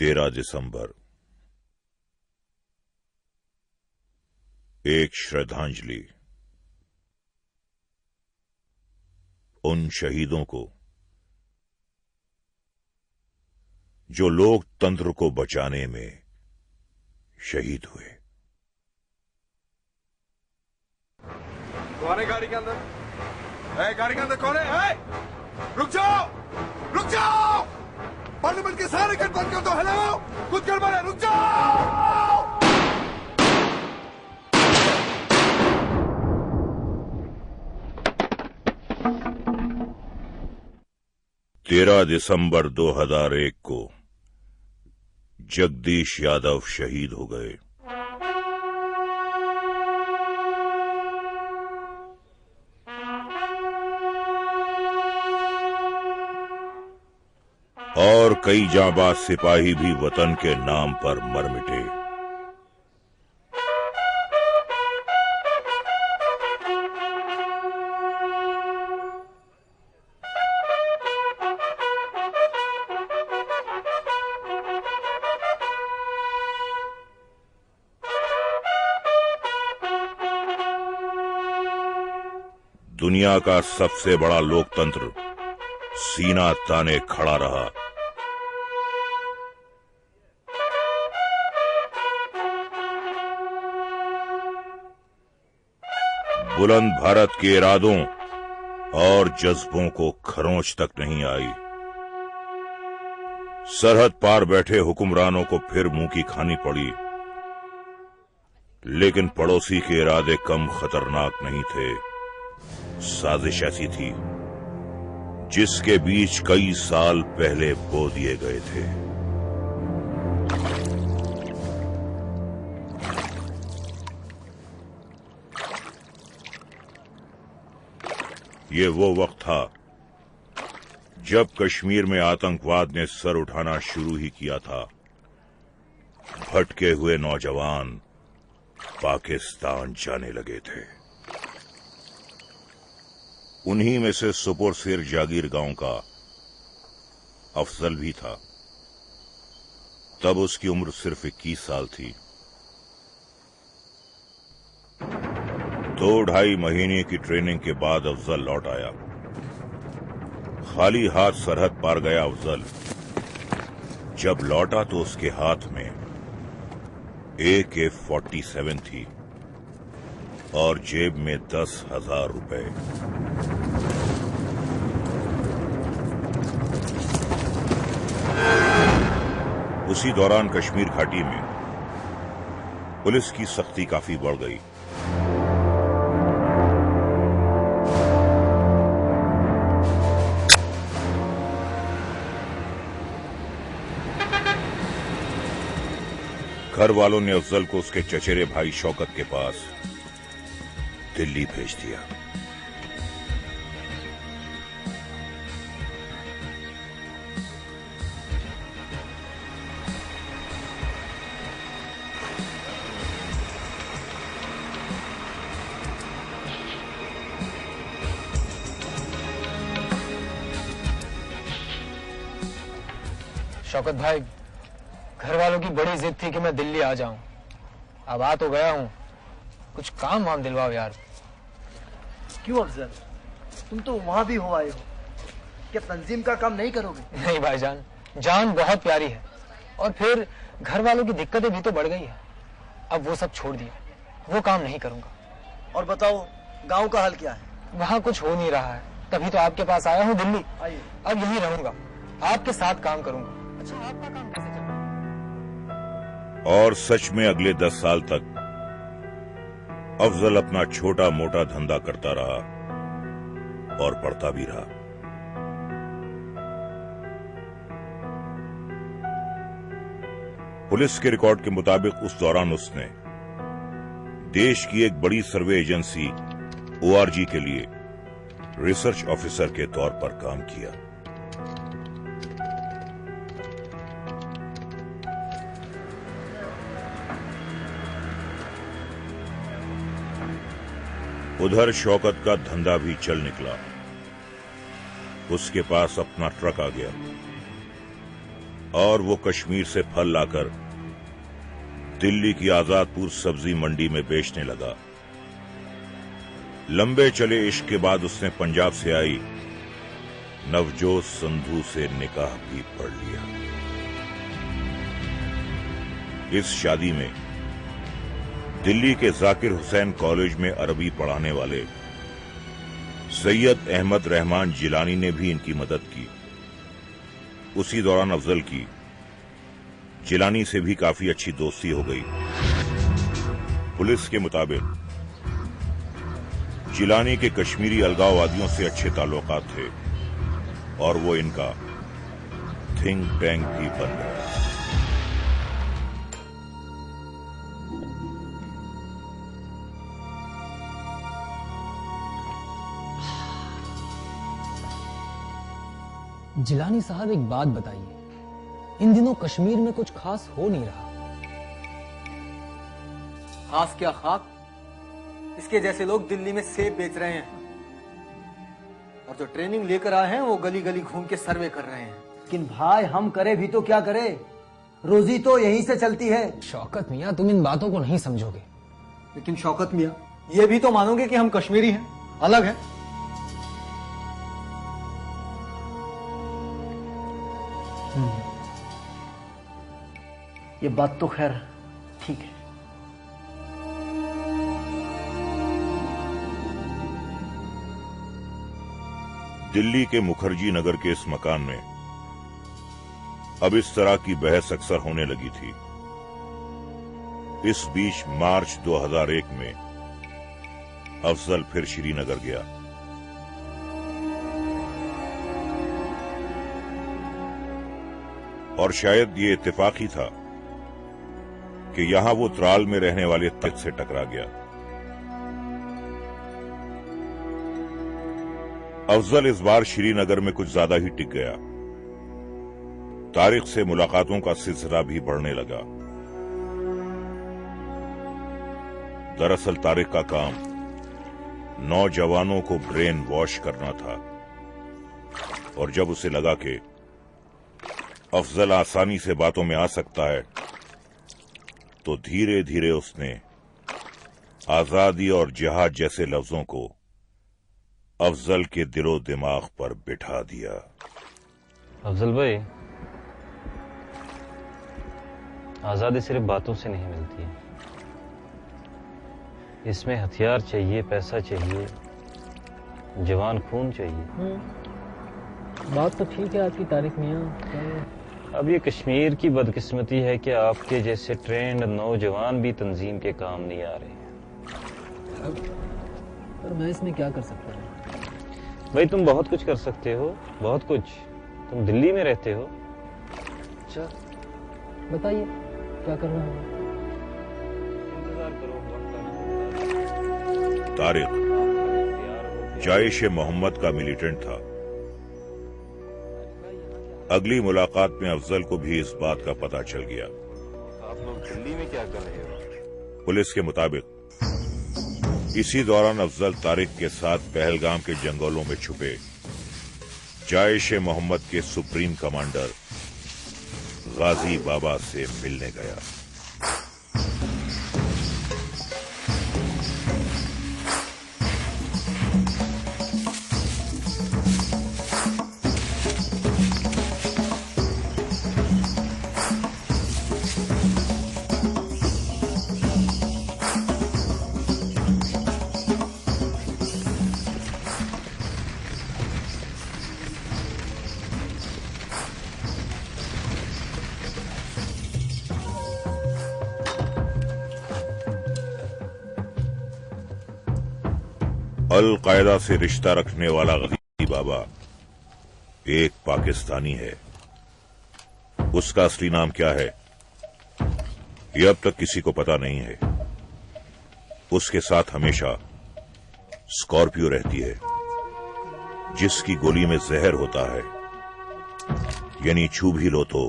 13 दिसंबर एक श्रद्धांजलि उन शहीदों को जो लोकतंत्र को बचाने में शहीद हुए। कौन है गाड़ी के अंदर? गाड़ी के अंदर कौन है? रुक जाओ, रुक जाओ! पार्लियामेंट के सारे गेट बंद कर दो। हेलो, कुछ गड़बड़ है, रुक जाओ! 13 दिसंबर 2001 को जगदीश यादव शहीद हो गए। और कई जांबाज सिपाही भी वतन के नाम पर मर मिटे। दुनिया का सबसे बड़ा लोकतंत्र सीना ताने खड़ा रहा। बुलंद भारत के इरादों और जज्बों को खरोंच तक नहीं आई। सरहद पार बैठे हुक्मरानों को फिर मुंह की खानी पड़ी, लेकिन पड़ोसी के इरादे कम खतरनाक नहीं थे। साजिश ऐसी थी जिसके बीच कई साल पहले बो दिए गए थे। ये वो वक्त था जब कश्मीर में आतंकवाद ने सर उठाना शुरू ही किया था। भटके हुए नौजवान पाकिस्तान जाने लगे थे। उन्हीं में से सुपुरसिर जागीर गांव का अफजल भी था। तब उसकी उम्र सिर्फ 21 साल थी। 2-2.5 महीने की ट्रेनिंग के बाद अफजल लौट आया। खाली हाथ सरहद पार गया अफजल। जब लौटा तो उसके हाथ में AK-47 थी और जेब में 10,000 रुपए। उसी दौरान कश्मीर घाटी में पुलिस की सख्ती काफी बढ़ गई। घर वालों ने अफजल को उसके चचेरे भाई शौकत के पास दिल्ली भेज दिया। शौकत भाई, घर वालों की बड़ी जिद थी कि मैं दिल्ली आ जाऊं। अब आ तो गया हूं, कुछ काम वाम दिलवाओ यार। क्यों अफजल, तुम तो वहां भी हो आए हो, क्या तंजीम का काम नहीं करोगे? नहीं भाईजान, जान बहुत प्यारी है और फिर घर वालों की दिक्कतें भी तो बढ़ गई है। अब वो सब छोड़ दिया, वो काम नहीं करूंगा। और बताओ, गांव का हाल क्या है? वहां कुछ हो नहीं रहा है, तभी तो आपके पास आया हूँ दिल्ली। आइए। अब यहीं रहूंगा, आपके साथ काम करूंगा। अच्छा, आपका काम कैसे चल रहा है? और सच में अगले 10 साल तक अफजल अपना छोटा मोटा धंधा करता रहा और पढ़ता भी रहा। पुलिस के रिकॉर्ड के मुताबिक उस दौरान उसने देश की एक बड़ी सर्वे एजेंसी ORG के लिए रिसर्च ऑफिसर के तौर पर काम किया। उधर शौकत का धंधा भी चल निकला। उसके पास अपना ट्रक आ गया। और वो कश्मीर से फल लाकर दिल्ली की आजादपुर सब्जी मंडी में बेचने लगा। लंबे चले इश्क के बाद उसने पंजाब से आई नवजोत संधू से निकाह भी पढ़ लिया। इस शादी में दिल्ली के जाकिर हुसैन कॉलेज में अरबी पढ़ाने वाले सैयद अहमद रहमान जिलानी ने भी इनकी मदद की। उसी दौरान अफजल की जिलानी से भी काफी अच्छी दोस्ती हो गई। पुलिस के मुताबिक जिलानी के कश्मीरी अलगाववादियों से अच्छे ताल्लुकात थे और वो इनका थिंक टैंक भी बन गया। जिलानी साहब, एक बात बताइए, इन दिनों कश्मीर में कुछ खास हो नहीं रहा। खास क्या खाक, इसके जैसे लोग दिल्ली में सेब बेच रहे हैं और जो ट्रेनिंग लेकर आए हैं वो गली गली घूम के सर्वे कर रहे हैं। लेकिन भाई हम करे भी तो क्या करे, रोजी तो यहीं से चलती है। शौकत मियां, तुम इन बातों को नहीं समझोगे। लेकिन शौकत मियां, ये भी तो मानोगे कि हम कश्मीरी हैं, अलग है। ये बात तो खैर ठीक है। दिल्ली के मुखर्जी नगर के इस मकान में अब इस तरह की बहस अक्सर होने लगी थी। इस बीच मार्च 2001 में अफजल फिर श्रीनगर गया। और शायद ये इत्तेफाक ही था कि यहां वो त्राल में रहने वाले तारिक से टकरा गया। अफजल इस बार श्रीनगर में कुछ ज्यादा ही टिक गया। तारिक से मुलाकातों का सिलसिला भी बढ़ने लगा। दरअसल तारिक का काम नौजवानों को ब्रेन वॉश करना था और जब उसे लगा कि अफजल आसानी से बातों में आ सकता है तो धीरे धीरे उसने आजादी और जिहाद जैसे लफ्जों को अफजल के दिलो दिमाग पर बिठा दिया। अफजल भाई, आजादी सिर्फ बातों से नहीं मिलती है। इसमें हथियार चाहिए, पैसा चाहिए, जवान खून चाहिए। बात तो ठीक है आपकी तारिक मियां। अब ये कश्मीर की बदकिस्मती है कि आपके जैसे ट्रेंड नौजवान भी तंजीम के काम नहीं आ रहे हैं। पर मैं इसमें क्या कर सकता हूँ? भाई तुम बहुत कुछ कर सकते हो, बहुत कुछ। तुम दिल्ली में रहते हो। अच्छा बताइए क्या करना होगा? इंतजार करो, वक्त आने। तारिक जाइश मोहम्मद का मिलिटेंट था। अगली मुलाकात में अफजल को भी इस बात का पता चल गया। आप लोग दिल्ली में क्या कर रहे हो? पुलिस के मुताबिक इसी दौरान अफजल तारिक के साथ पहलगाम के जंगलों में छुपे जाइश मोहम्मद के सुप्रीम कमांडर गाजी बाबा से मिलने गया। अल कायदा से रिश्ता रखने वाला गाजी बाबा एक पाकिस्तानी है। उसका असली नाम क्या है यह अब तक किसी को पता नहीं है। उसके साथ हमेशा स्कॉर्पियो रहती है जिसकी गोली में जहर होता है, यानी छू भी लो तो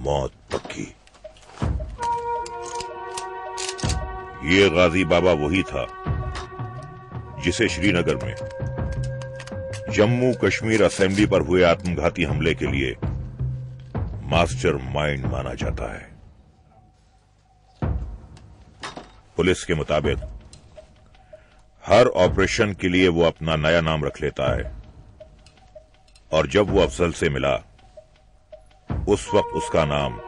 मौत पक्की। ये गाजी बाबा वही था जिसे श्रीनगर में जम्मू कश्मीर असेंबली पर हुए आत्मघाती हमले के लिए मास्टर माइंड माना जाता है। पुलिस के मुताबिक हर ऑपरेशन के लिए वो अपना नया नाम रख लेता है और जब वो अफजल से मिला उस वक्त उसका नाम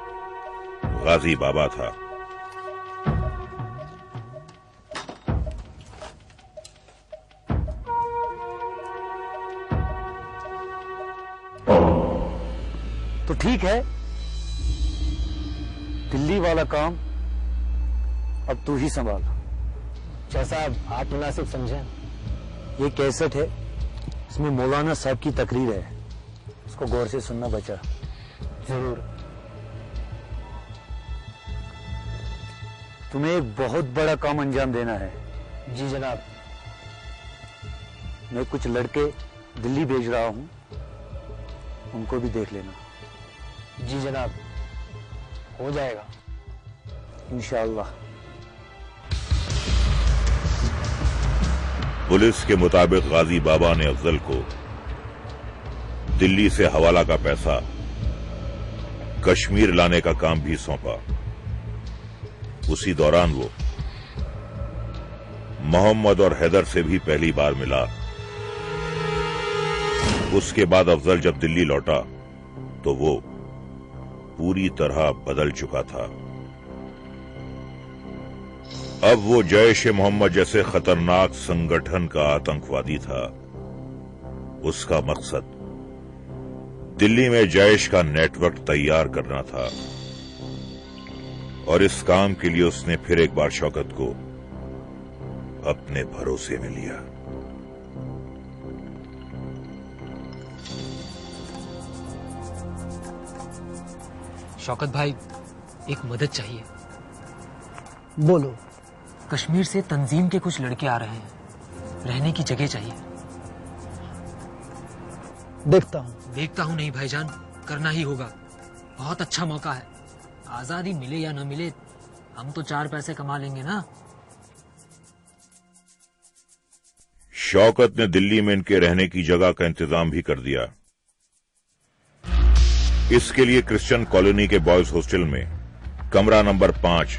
गाजी बाबा था। तो ठीक है, दिल्ली वाला काम अब तू ही संभाल। जैसा आप मुनासिब समझें। ये कैसेट है, इसमें मौलाना साहब की तकरीर है, उसको गौर से सुनना बचा। जरूर। तुम्हें एक बहुत बड़ा काम अंजाम देना है। जी जनाब। मैं कुछ लड़के दिल्ली भेज रहा हूं, उनको भी देख लेना। जी जनाब, हो जाएगा इंशाअल्लाह। पुलिस के मुताबिक गाजी बाबा ने अफजल को दिल्ली से हवाला का पैसा कश्मीर लाने का काम भी सौंपा। उसी दौरान वो मोहम्मद और हैदर से भी पहली बार मिला। उसके बाद अफजल जब दिल्ली लौटा तो वो पूरी तरह बदल चुका था। अब वो जैश ए मोहम्मद जैसे खतरनाक संगठन का आतंकवादी था। उसका मकसद दिल्ली में जैश का नेटवर्क तैयार करना था और इस काम के लिए उसने फिर एक बार शौकत को अपने भरोसे में लिया। शौकत भाई, एक मदद चाहिए। बोलो। कश्मीर से तंजीम के कुछ लड़के आ रहे हैं, रहने की जगह चाहिए। देखता हूँ नहीं भाईजान, करना ही होगा। बहुत अच्छा मौका है। आजादी मिले या न मिले, हम तो 4 पैसे कमा लेंगे ना। शौकत ने दिल्ली में इनके रहने की जगह का इंतजाम भी कर दिया। इसके लिए क्रिश्चियन कॉलोनी के बॉयज हॉस्टल में कमरा नंबर 5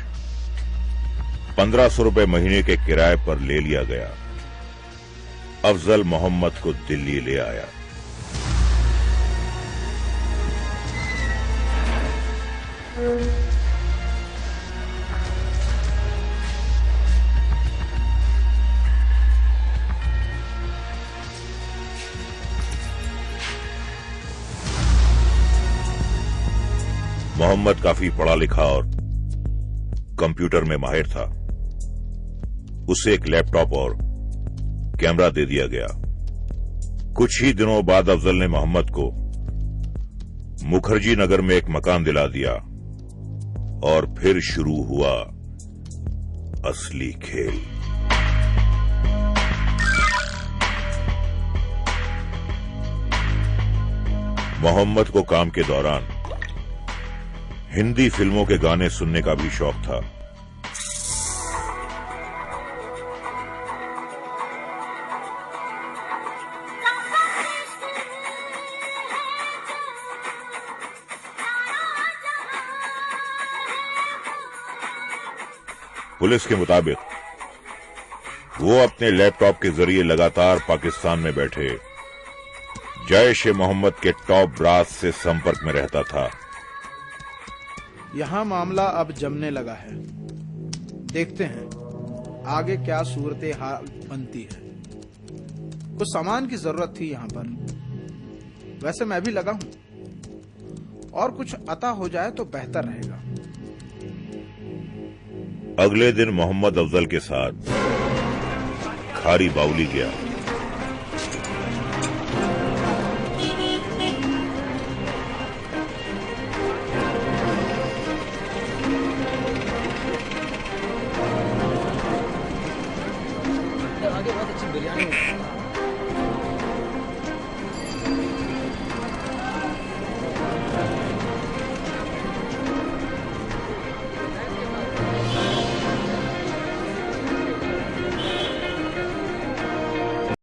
1500 रुपए महीने के किराए पर ले लिया गया। अफजल मोहम्मद को दिल्ली ले आया। मोहम्मद काफी पढ़ा लिखा और कंप्यूटर में माहिर था। उसे एक लैपटॉप और कैमरा दे दिया गया। कुछ ही दिनों बाद अफजल ने मोहम्मद को मुखर्जी नगर में एक मकान दिला दिया और फिर शुरू हुआ असली खेल। मोहम्मद को काम के दौरान हिंदी फिल्मों के गाने सुनने का भी शौक था। पुलिस के मुताबिक वो अपने लैपटॉप के जरिए लगातार पाकिस्तान में बैठे जैश ए मोहम्मद के टॉप ब्रास से संपर्क में रहता था। यहाँ मामला अब जमने लगा है। देखते हैं आगे क्या सूरत हाल बनती है। कुछ सामान की जरूरत थी यहाँ पर, वैसे मैं भी लगा हूँ, और कुछ अता हो जाए तो बेहतर रहेगा। अगले दिन मोहम्मद अफजल के साथ खारी बाउली गया। आगे बहुत अच्छी बिरयानी